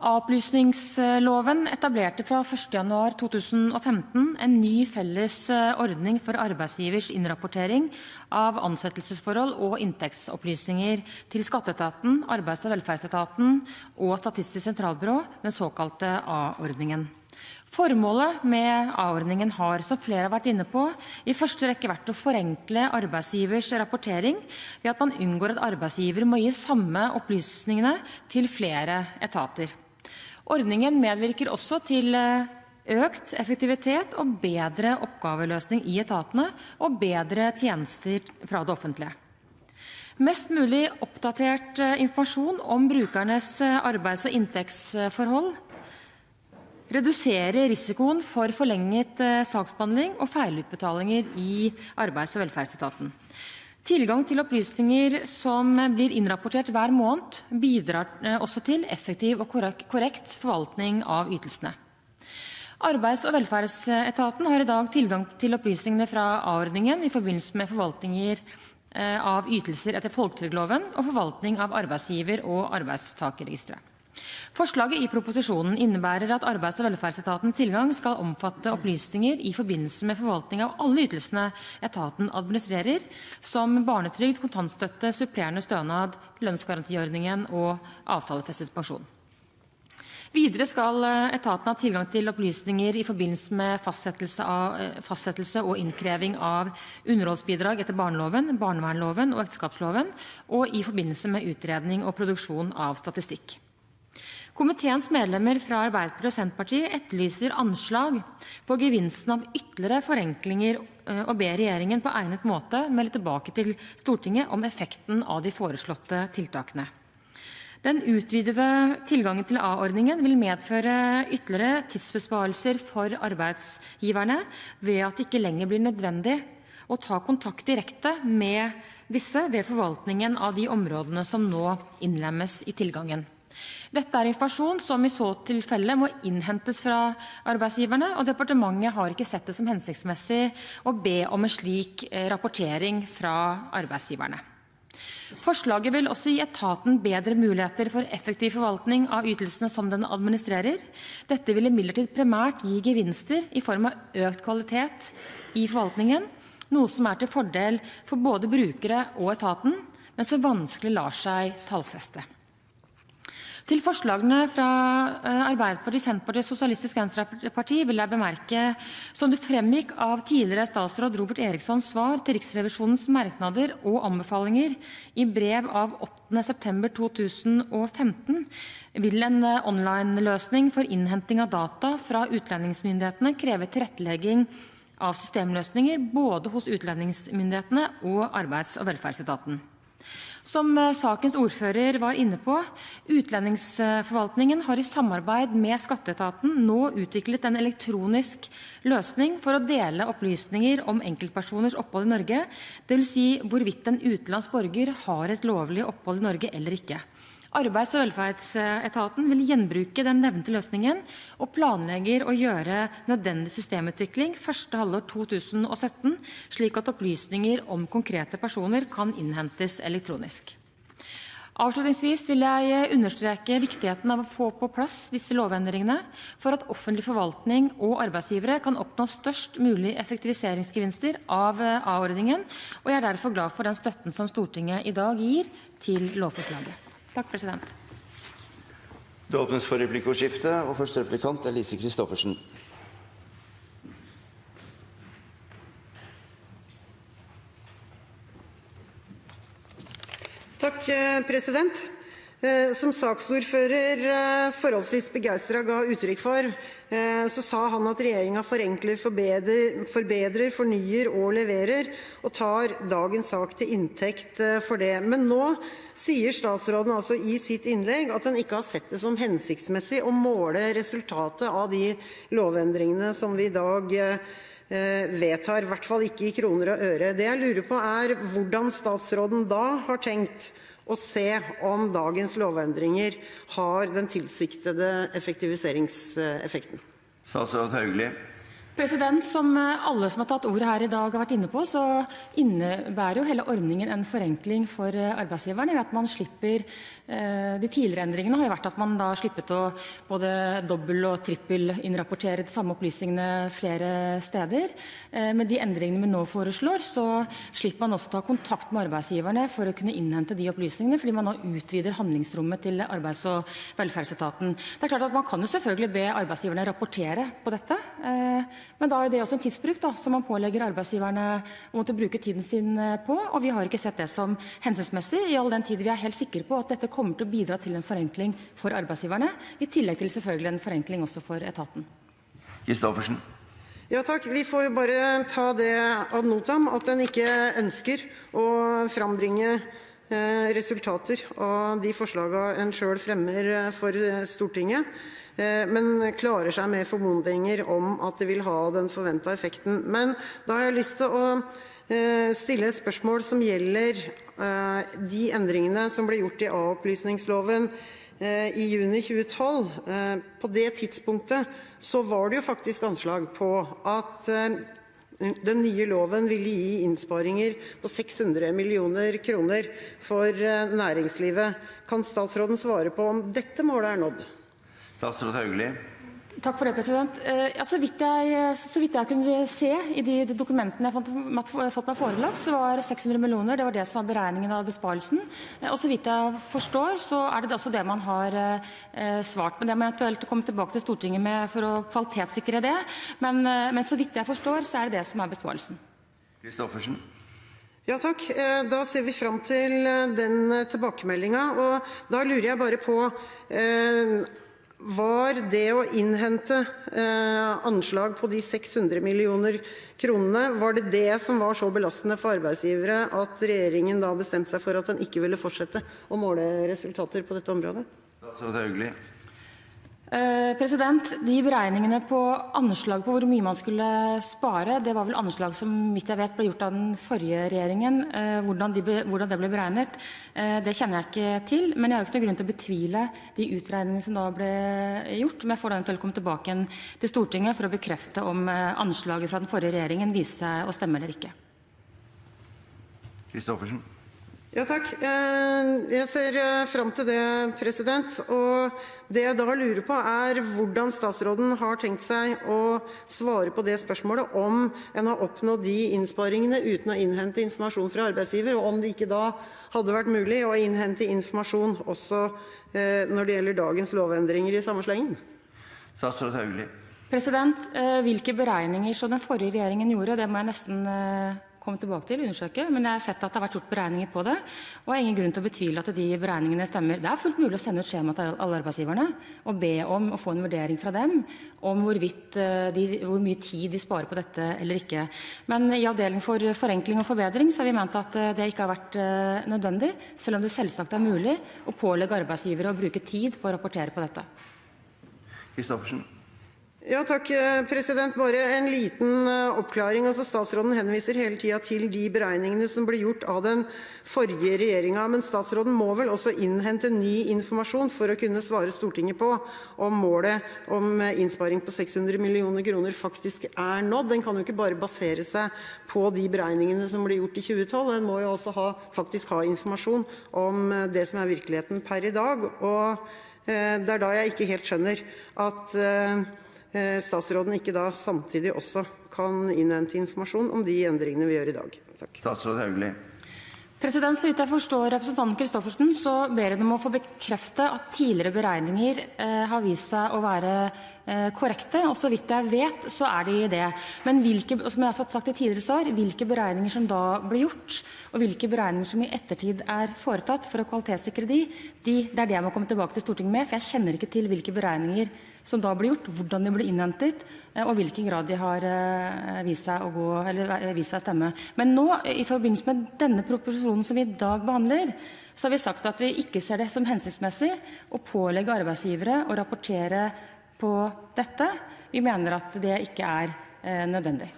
Avlysningsloven etablerte fra 1. januar 2015 en ny felles ordning for arbeidsgivers innrapportering av ansettelsesforhold og inntektsopplysninger til Skatteetaten, Arbeids- og velferdsetaten og Statistisk sentralbyrå, den såkalte A-ordningen. Formålet med A-ordningen har, som flere har vært inne på, i første rekke vært å forenkle arbeidsgivers rapportering ved at man unngår at arbeidsgiver må gi samme opplysningene til flere etater. Ordningen medvirker også til økt effektivitet og bedre oppgaveløsning i etatene og bedre tjenester fra det offentlige. Mest mulig oppdatert informasjon om brukernes arbeids- og inntektsforhold reduserer risikoen for forlenget saksbehandling og feilutbetalinger i Arbeids- og velferdsetaten. Tilgang til opplysninger som blir innrapportert hver måned, bidrar også til effektiv og korrekt forvaltning av ytelsene. Arbeids- og velferdsetaten har i dag tilgang til opplysningene fra A-ordningen i forbindelse med forvaltninger av ytelser etter folketrygdloven og forvaltning av arbeidsgiver- og arbeidstakerregisteret. Forslaget i proposisjonen innebærer at Arbeids- og velferdsetatens tilgang skal omfatte opplysninger i forbindelse med forvaltning av alle ytelsene etaten administrerer, som barnetrygd, kontantstøtte, supplerende stønad, lønnsgarantiordningen og avtalefestet pensjon. Videre skal etaten ha tilgang til opplysninger i forbindelse med fastsettelse og innkreving av underholdsbidrag etter barneloven, barnevernloven og ekteskapsloven, og i forbindelse med utredning og produksjon av statistikk. Komiteens medlemmer fra Arbeiderpartiet og Senterpartiet etterlyser anslag på gevinsten av ytterligere forenklinger og ber regjeringen på egnet måte melde tilbake til Stortinget om effekten av de foreslåtte tiltakene. Den utvidede tilgangen til A-ordningen vil medføre ytterligere tidsbesparelser for arbeidsgiverne ved at det ikke lenger blir nødvendig å ta kontakt direkte med disse ved forvaltningen av de områdene som nå innlemmes i tilgangen. Dette er informasjon som i så tilfelle må innhentes fra arbeidsgiverne, og departementet har ikke sett det som hensiktsmessig å be om en slik rapportering fra arbeidsgiverne. Forslaget vil også gi etaten bedre muligheter for effektiv forvaltning av ytelsene som den administrerer. Dette vil imidlertid primært gi gevinster i form av økt kvalitet i forvaltningen, noe som er til fordel for både brukere og etaten, men som vanskelig lar seg tallfeste. Til forslagene fra Arbeiderpartiet, Senterpartiet og Sosialistisk Venstreparti vil jeg bemerke, som det fremgikk av tidligere statsråd Robert Erikssons svar til Riksrevisjonens merknader og anbefalinger i brev av 8. september 2015, vil en online-løsning for innhenting av data fra utlendingsmyndighetene kreve tilrettelegging av systemløsninger både hos utlendingsmyndighetene og Arbeids- og velferdsetaten. Som sakens ordfører var inne på, Utlendingsforvaltningen har i samarbeid med Skatteetaten nå utviklet en elektronisk løsning for å dele opplysninger om enkeltpersoners opphold i Norge, dvs. hvorvidt en utenlandsk borger har et lovlig opphold i Norge eller ikke. Arbeids- og velferdsetaten vil gjenbruke den nevnte løsningen og planlegger å gjøre nødvendig systemutvikling første halvår 2017, slik at opplysninger om konkrete personer kan innhentes elektronisk. Avslutningsvis vil jeg understreke viktigheten av å få på plass disse lovendringene for at offentlig forvaltning og arbeidsgivere kan oppnå størst mulig effektiviseringsgevinster av A-ordningen, og jeg er derfor glad for den støtten som Stortinget i dag gir til lovforslaget. Takk, president. Det åpnes for replikkordskifte, og første replikant er Lise Christoffersen. Takk, president. Som saksordfører forholdsvis begeistret ga uttrykk for, så sa han at regjeringen forenkler, forbedrer, fornyer og leverer, og tar dagens sak til inntekt for det. Men nå sier statsråden altså i sitt innlegg at den ikke har sett det som hensiktsmessig å måle resultatet av de lovendringene som vi i dag vedtar, i hvert fall ikke i kroner og øre. Det jeg lurer på er hvordan statsråden da har tenkt å se om dagens lovendringer har den tilsiktede effektiviseringseffekten. Statsråd Hauglie. Som alle som har tatt ordet her i dag har vært inne på, så innebærer jo hele ordningen en forenkling for arbeidsgiverne ved at man slipper de tidligere endringene har jo vært at man da slippet å både dobbel- og trippel-innrapportere de samme opplysningene flere steder. Med de endringene vi nå foreslår, så slipper man også ta kontakt med arbeidsgiverne for å kunne innhente de opplysningene, fordi man nå utvider handlingsrommet til Arbeids- og velferdsetaten. Det er klart at man kan jo selvfølgelig be arbeidsgiverne rapportere på dette, men da er det også en tidsbruk som man pålegger arbeidsgiverne å måtte bruke tiden sin på, og vi har ikke sett det som hensiktsmessig, i all den tid vi er helt sikre på at dette kommer til å bidra til en forenkling for arbeidsgiverne, i tillegg til selvfølgelig en forenkling også for etaten. Christoffersen. Ja takk, vi får jo bare ta det ad notam, at den ikke ønsker å frambringe resultater av de forslagene en selv fremmer for Stortinget, men klarer seg med formodninger om at det vil ha den forventede effekten. Men da har jeg lyst til å stille et spørsmål som gjelder de endringene som ble gjort i A-opplysningsloven i juni 2012. På det tidspunktet så var det jo faktisk anslag på at den nye loven ville gi innsparinger på 600 millioner kroner for næringslivet. Kan statsråden svare på om dette målet er nådd? Statsråd Hauglie. Takk for det, Så vidt jeg kunne se i de dokumentene jeg har fått meg forelagt, så var 600 millioner, det var det som var beregningen av besparelsen. Og så vidt jeg forstår, så er det også det man har svart. Men det må eventuelt komme tilbake til Stortinget med for å kvalitetssikre det. Men så vidt jeg forstår, så er det det som er besparelsen. Christoffersen. Ja takk, da ser vi frem til den tilbakemeldingen, og da lurer jeg bare på var det å innhente anslag på de 600 millioner kronene, var det det som var så belastende for arbeidsgivere at regjeringen da bestemte seg for at den ikke ville fortsette å måle resultater på dette området? Statsråd Hauglie. De beregningene på anslag på hvor mye man skulle spare, det var vel anslag som mitt jeg vet ble gjort av den forrige regjeringen. Hvordan det ble beregnet, det kjenner jeg ikke til, men jeg har ikke noen grunn til å betvile de utregningene som da ble gjort. Men jeg får da eventuelt komme tilbake igjen til Stortinget for å bekrefte om anslaget fra den forrige regjeringen viser seg å stemme eller ikke. Christoffersen. Ja takk, jeg ser frem til det, og det jeg da lurer på er hvordan statsråden har tenkt seg å svare på det spørsmålet om en har oppnådd de innsparingene uten å innhente informasjon fra arbeidsgiver, og om det ikke da hadde vært mulig å innhente informasjon også når det gjelder dagens lovendringer i samme slengen. Statsråd Hauglie. Hvilke beregninger som den forrige regjeringen gjorde, det må jeg nesten komme tilbake til, undersøke, men jeg har sett at det har vært gjort beregninger på det, og jeg har ingen grunn til å betvile at de beregningene stemmer. Det er fullt mulig å sende ut skjema til alle arbeidsgiverne og be om å få en vurdering fra dem om hvor mye tid de sparer på dette eller ikke. Men i avdeling for forenkling og forbedring så har vi ment at det ikke har vært nødvendig, selv om det selvsagt er mulig å pålegge arbeidsgivere å bruke tid på å rapportere på dette. Christoffersen. Ja takk, bare en liten oppklaring. Statsråden henviser hele tiden til de beregningene som ble gjort av den forrige regjeringen, men statsråden må vel også innhente ny informasjon for å kunne svare Stortinget på om målet om innsparing på 600 millioner kroner faktisk er nådd. Den kan jo ikke bare basere seg på de beregningene som ble gjort i 2012, den må jo også faktisk ha informasjon om det som er virkeligheten per i dag, og det er da jeg ikke helt skjønner at statsråden ikke da samtidig også kan innhente informasjon om de endringene vi gjør i dag. Takk. Statsråd Hauglie. Så vidt jeg forstår representanten Christoffersen, så ber hun om å få bekrefte at tidligere beregninger har vist seg å være korrekte, og så vidt jeg vet, så er de det. Men som jeg har sagt i tidligere svar, hvilke beregninger som da ble gjort, og hvilke beregninger som i ettertid er foretatt for å kvalitetssikre det er det jeg må komme tilbake til Stortinget med, for jeg kjenner ikke til hvilke beregninger som da ble gjort, hvordan de ble innhentet, og hvilken grad de har vist seg å stemme. Men nå, i forbindelse med denne proposisjonen som vi i dag behandler, så har vi sagt at vi ikke ser det som hensiktsmessig å pålegge arbeidsgivere å rapportere på dette. Vi mener at det ikke er nødvendig.